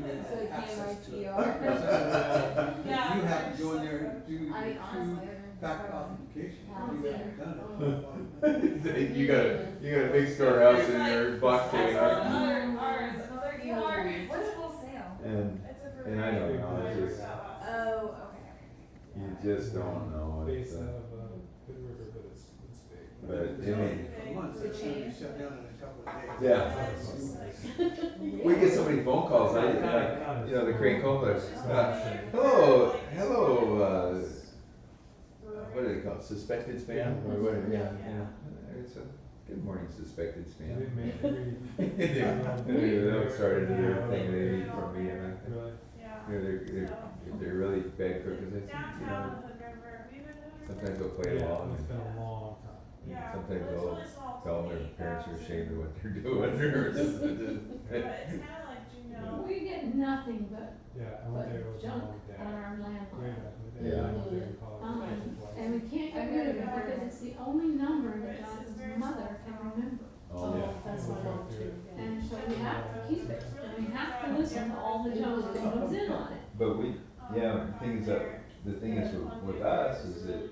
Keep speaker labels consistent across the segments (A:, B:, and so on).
A: So you can't
B: access
A: write
B: to
A: PR.
B: it.
C: Yeah.
B: You have to go in there and do
A: I mean, honestly,
B: two-factor authentication.
A: Yeah.
B: You haven't done it.
D: You got a big storehouse in your blockchain,
C: That's
D: right?
C: another ER.
A: What's full sale?
D: And I don't know, it's just,
A: Oh, okay.
D: you just don't know.
E: Based
D: It's,
E: out of Good River, but it's big.
D: but, I mean,
B: For months, it's gonna be shut down in a couple of days.
D: yeah. We get so many phone calls, you know, the Crane Complex. Hello, what do they call it, suspected spam, or what, yeah. It's a, good morning, suspected spam. They'll start into their thing they need from me, and you know, they're really bad crookers, I think, you know, sometimes they'll play along,
E: It's been
D: and
E: a long time.
D: sometimes they'll tell them their parents are ashamed of what they're doing,
F: We get nothing but
E: Yeah, I went there, it was a
F: junk
E: long day.
F: on our
E: Way
F: landline.
E: back in the day,
D: Yeah.
E: I went there and called it
F: And we can't get rid of it because it's the only number that Jonathan's mother can remember.
D: Oh,
E: Yeah.
A: That's
E: We'll
A: what
E: go
A: I'm
E: through it.
F: And so we have to keep it, and we have to listen to all the junk that comes in on it.
D: but the thing is with us is that,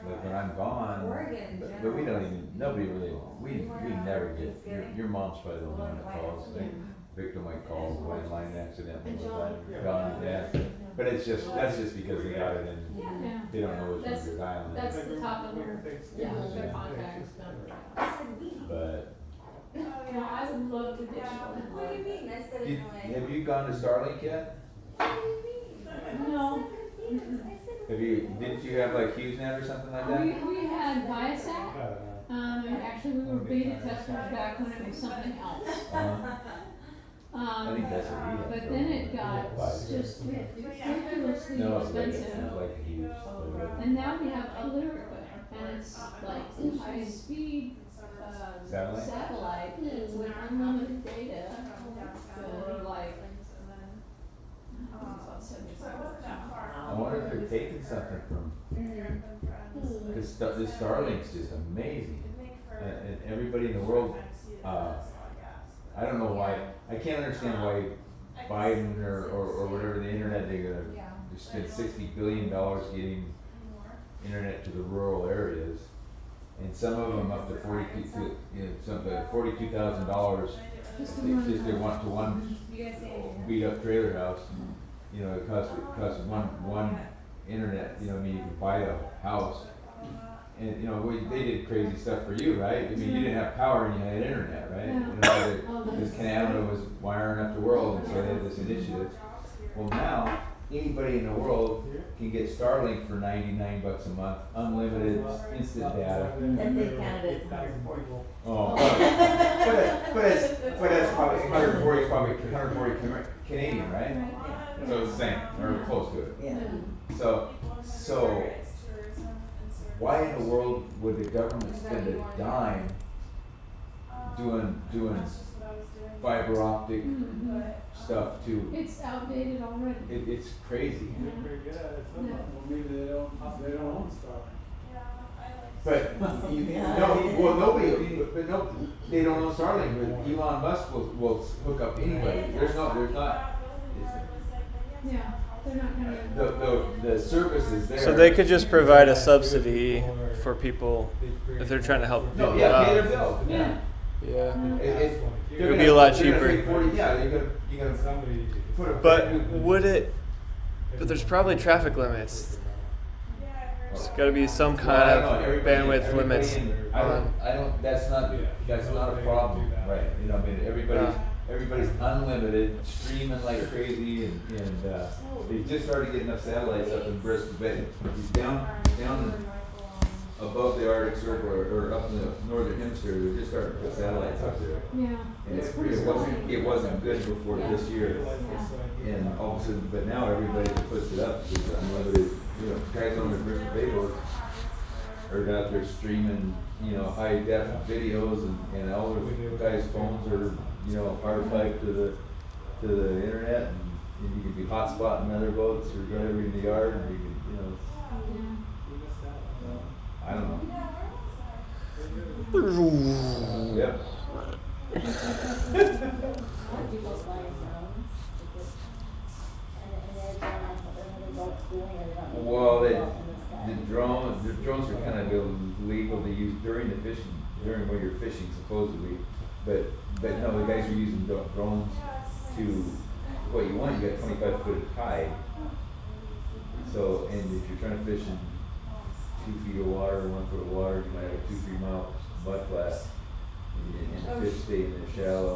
D: like when I'm gone,
A: Oregon,
D: but we don't even, nobody really, we never get, your mom's probably the one that calls, like, Victor might call the landline accidentally, gone, yeah. But that's just because they got it in,
F: Yeah.
D: they don't know which ones they're dialing.
F: That's the top of their,
D: Yeah.
F: their contacts number.
A: I said we.
D: But,
F: Now, I would love to ditch
A: What do you
F: landline.
A: mean? I said it in a way.
D: have you gone to Starlink yet?
A: What do you mean?
F: No.
D: Didn't you have like HughesNet or something like that?
F: We had Viasat, and actually we were beta testers back when it was something else.
D: I think that's what we had.
F: But then it got just ridiculously
D: No, it's
F: expensive.
D: like Hughes.
F: And now we have other equipment, and it's like high speed, satellite with unlimited data for like, about $75 a month.
D: I wonder if they're taking something from, because the Starlink's just amazing. And everybody in the world, I don't know why, I can't understand why Biden or whatever, the internet, they spend $60 billion getting internet to the rural areas. And some of them up to $42,000 just to one beat up trailer house. You know, it costs one internet, you know, I mean, you can buy a house. And, you know, they did crazy stuff for you, right? I mean, you didn't have power and you had internet, right?
F: Yeah.
D: You know, because Canada was wiring up the world, and so they had this initiative. Well, now, anybody in the world can get Starlink for $99 a month, unlimited, instant data.
A: Except in Canada, it's 140.
D: Oh, but that's probably 140 is probably 140 Canadian, right? So it's the same, or close to it.
A: Yeah.
D: So why in the world would the government spend a dime doing fiber optic stuff to?
F: It's outdated already.
D: It's crazy.
E: They're pretty good at it, some of them. Well, maybe they don't own Starlink.
D: But nobody, but no, they don't own Starlink. But Elon Musk will hook up anybody. There's not.
F: Yeah, they're not gonna.
D: The service is there.
G: So they could just provide a subsidy for people if they're trying to help people
D: No, yeah, pay their
G: out.
D: bill. Yeah.
G: Yeah.
D: It
G: would be a lot cheaper.
D: You're gonna
E: Somebody.
D: put a.
G: But would it? But there's probably traffic limits. There's got to be some kind of bandwidth limits.
D: I don't. That's not a problem, right? You know, I mean, everybody's unlimited, streaming like crazy, and they just started getting enough satellites up in Bristol Bay. Down above the Arctic Circle or up in the northern hemisphere, they just started to put satellites up there.
F: Yeah.
D: And it wasn't good before this year, and all of a sudden, but now everybody that puts it up is unlimited. You know, guys on the Bristol Bay boat are out there streaming, you know, high def videos, and all the guys' phones are, you know, hard pipe to the internet, and you can be hotspotting other boats or whatever in the yard, and you can, you know. I don't know. Yep. Well, the drones are kind of illegal to use during when you're fishing supposedly, but no, the guys are using drones to, what you want, you got 25 foot of tide. So, and if you're trying to fish in 2 feet of water, 1 foot of water, you might have a 2-3 mile mud flat. And the fish stay in there shallow,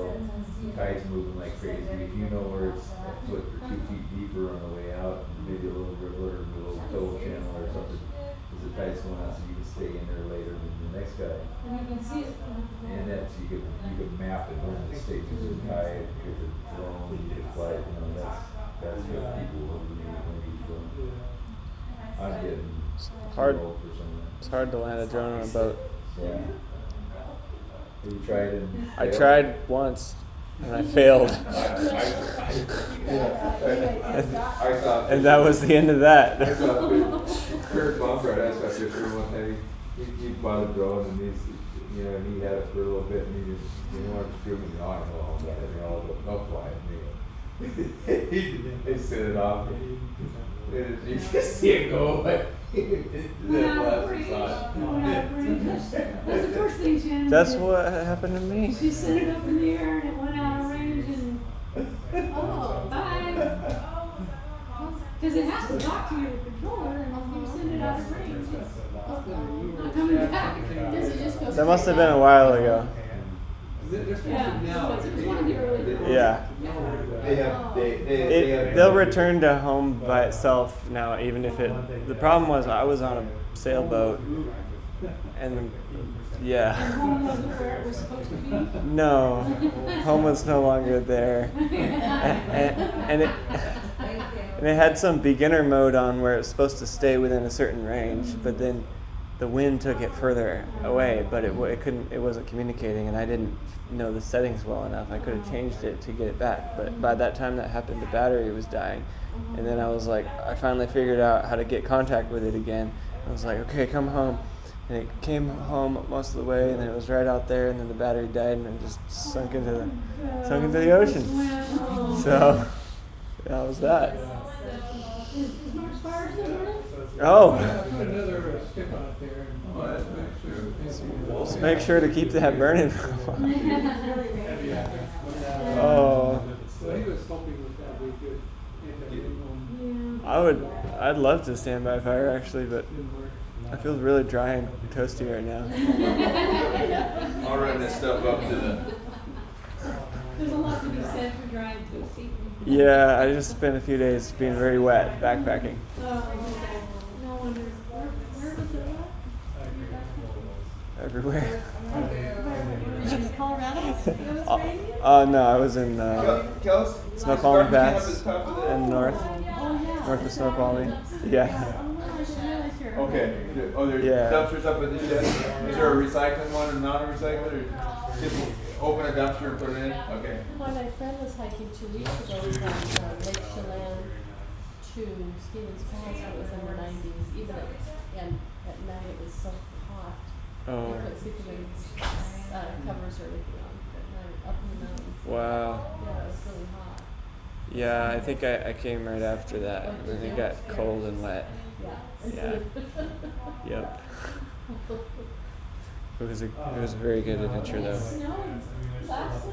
D: the tide's moving like crazy. If you know where it's a foot or 2 feet deeper on the way out, maybe a little river or a little tow channel or something, because the tide's going out, so you can stay in there later than the next guy.
F: And you can see it from the
D: And that's, you could map it, learn the stages of the tide, get the drone, get it flight, that's what people will do when you go. I'm getting
G: Hard.
D: too old for some of that.
G: It's hard to land a drone on a boat.
D: Yeah. Have you tried it?
G: I tried once and I failed.
D: I saw.
G: And that was the end of that.
D: I saw Kurt Bumford. I saw a picture one time. He bought a drone and he had it for a little bit and he wanted to prove it. I know all that. And they're all go fly it. They set it off. You just see it go away.
F: That's the first thing Shannon
G: That's
F: did.
G: what happened to me.
F: She sent it up in the air and it went out of range and
A: Oh.
F: bye. Because it has to talk to your controller and if you send it out of range, it's not coming back. Does it just go
G: That must have
F: straight
G: been a
F: up?
G: while ago.
B: They're supposed to
F: Yeah,
B: now.
F: it was one of the early ones.
G: Yeah.
D: They have.
G: They'll return to home by itself now, even if it. The problem was I was on a sailboat, and yeah,
F: Home wasn't where it was supposed to be.
G: no, home was no longer there, and it had some beginner mode on where it's supposed to stay within a certain range, but then the wind took it further away, but it wasn't communicating, and I didn't know the settings well enough. I could have changed it to get it back, but by that time that happened, the battery was dying, and then I was like, I finally figured out how to get contact with it again. I was like, okay, come home, and it came home most of the way, and then it was right out there, and then the battery died, and it just sunk into the ocean. So that was that.
F: Is Mark's fire still running?
G: Oh.
E: Put another stick on it there and.
G: Just make sure to keep that burning for a while. Oh,
E: So he was hoping that we could get that
G: I'd love to stand by fire actually, but
E: didn't work.
G: I feel really dry and toasty right now.
D: I'll run this stuff up to the.
F: There's a lot to be said for drying toasty.
G: Yeah, I just spent a few days being very wet backpacking.
F: No wonder. Where was it at?
G: Everywhere.
F: Colorado?
G: No, I was in
D: Kels?
G: Snoqualmie Pass
D: Top of
G: in north
F: Oh,
G: of Snoqualmie. Yeah.
D: Okay. Oh, there's
G: Yeah.
D: dumpsters up in the shed. Is there a recycling one and non-recycling, or just open a dumpster and put it in? Okay.
H: When my friend was hiking 2 weeks ago from Lake Chelan to Stevens Falls, it was in the 90s. Even at night, it was so hot.
G: Oh.
H: You couldn't see the covers or anything on at night up in the mountains.
G: Wow.
H: Yeah, it was really hot.
G: Yeah, I think I came right after that. And it got cold and wet.
H: Yeah.
G: Yeah. Yep. It was a very good adventure though.
F: Snowed last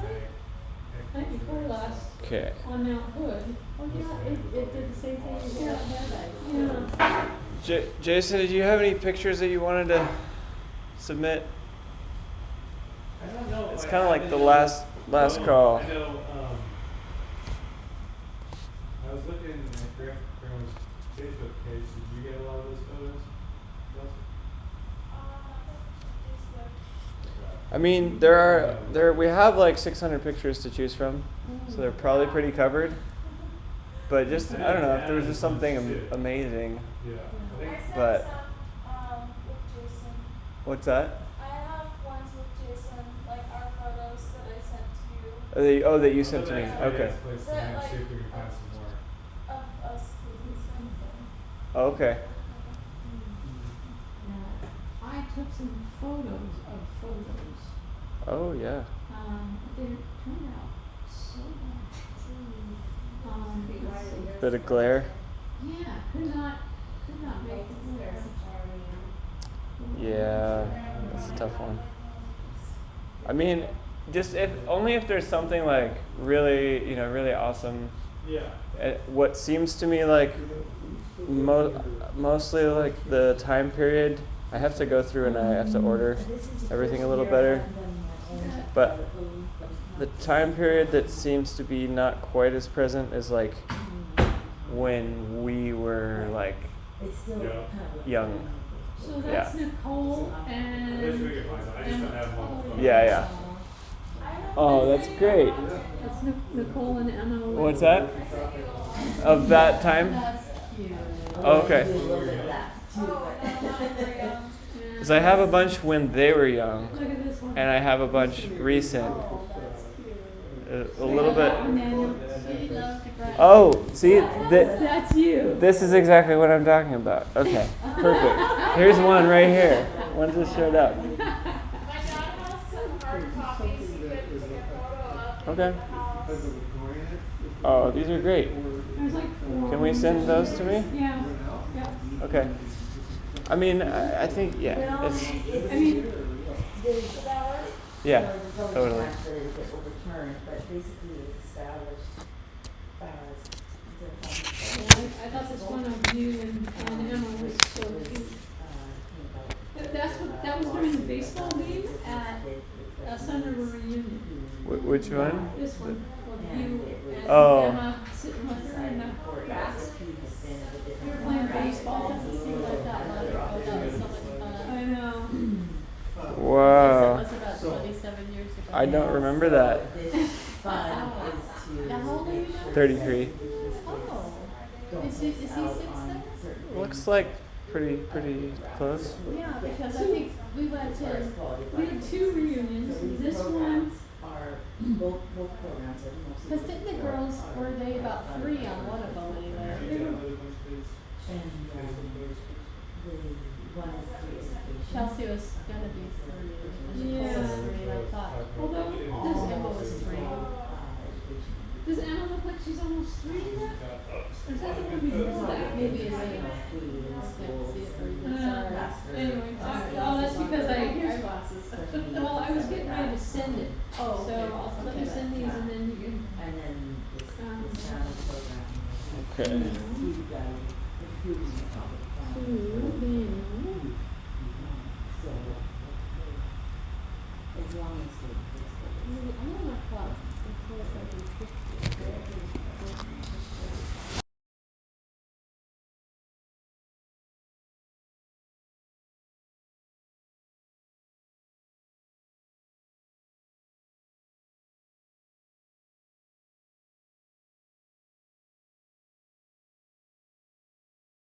F: night before last
G: Okay.
F: on Mount Hood.
H: Oh yeah, it did the same thing in that Paradise.
F: Yeah.
G: Jason, did you have any pictures that you wanted to submit?
E: I don't know.
G: It's kind of like the last call.
E: I know, I was looking at Grandma's Facebook page. Did you get a lot of those photos?
G: I mean, we have like 600 pictures to choose from, so they're probably pretty covered. But just I don't know if there was just something amazing.
E: Yeah. I think
G: But
I: with Jason.
G: what's that?
I: I have ones with Jason, like our photos that I sent to you
G: That you sent to me. Okay.
E: Place
I: That,
E: to
I: like,
E: see if we can find some more.
I: of us doing something.
G: Oh, okay.
F: I took some photos of photos.
G: Oh yeah.
F: They turned out so bad. Let's see.
G: Bit of glare.
F: Yeah, could not make it there.
G: Yeah, that's a tough one. I mean, just if only if there's something like really, really awesome.
E: Yeah.
G: What seems to me like mostly like the time period, I have to go through and I have to order everything a little better. But the time period that seems to be not quite as present is like when we were like young.
F: So that's Nicole and.
E: This we can find out. I just don't have one.
G: Yeah. Oh, that's great.
F: That's Nicole and Emma.
G: What's that? Of that time?
H: That's cute.
G: Oh, okay. Because I have a bunch when they were young,
F: Look at this one.
G: and I have a bunch recent. A little bit.
H: She loves to cry.
G: Oh, see,
F: That's you.
G: this is exactly what I'm talking about. Okay, perfect. Here's one right here. One just showed up.
I: My dad has some hard copies he could take a photo of.
G: Okay.
I: in the house.
G: Oh, these are great.
F: There's like 4.
G: Can we send those to me?
F: Yeah.
G: Okay. I mean, I think, yeah, it's,
F: I mean,
G: yeah, totally.
J: But basically it's established
F: I thought this one of you and Emma was so cute. That was during the baseball game at Sun River Reunion.
G: Which one?
F: This one, of you and
G: Oh.
F: Emma sitting with her in the grass. We were playing baseball.
H: Doesn't seem like that long ago. That was so much fun.
F: I know.
H: That
G: Wow.
H: was about 27 years ago.
G: I don't remember that.
J: this fund is to.
H: Now, how old are you now?
G: 33.
H: Oh. Is he 6 then?
G: Looks like pretty close.
H: Yeah, because I think we went to.
F: We had 2 reunions. This one.
J: Are both programs are mostly.
H: Because didn't the girls, were they about 3 on one of them anyway?
J: And the one is through education.
H: Chelsea was gonna be 3. And Nicole
F: Yeah.
H: was 3, and I thought,
F: Although
H: Emma was 3.
J: Education.
F: does Emma look like she's almost 3 yet? Or is that the one before that?
H: Maybe it's
J: Food
H: a.
J: in
H: I
J: schools.
H: can't see it very good, sorry.
F: Anyway, oh, that's because
H: Eyeglasses.
F: well, I was getting ready to send it.
H: Oh,
F: So
H: okay.
F: let me send these and then you can.
J: And then this sound program.
G: Okay.
J: Food guide, the food is so, as long as
H: I'm gonna clock. It's like 50.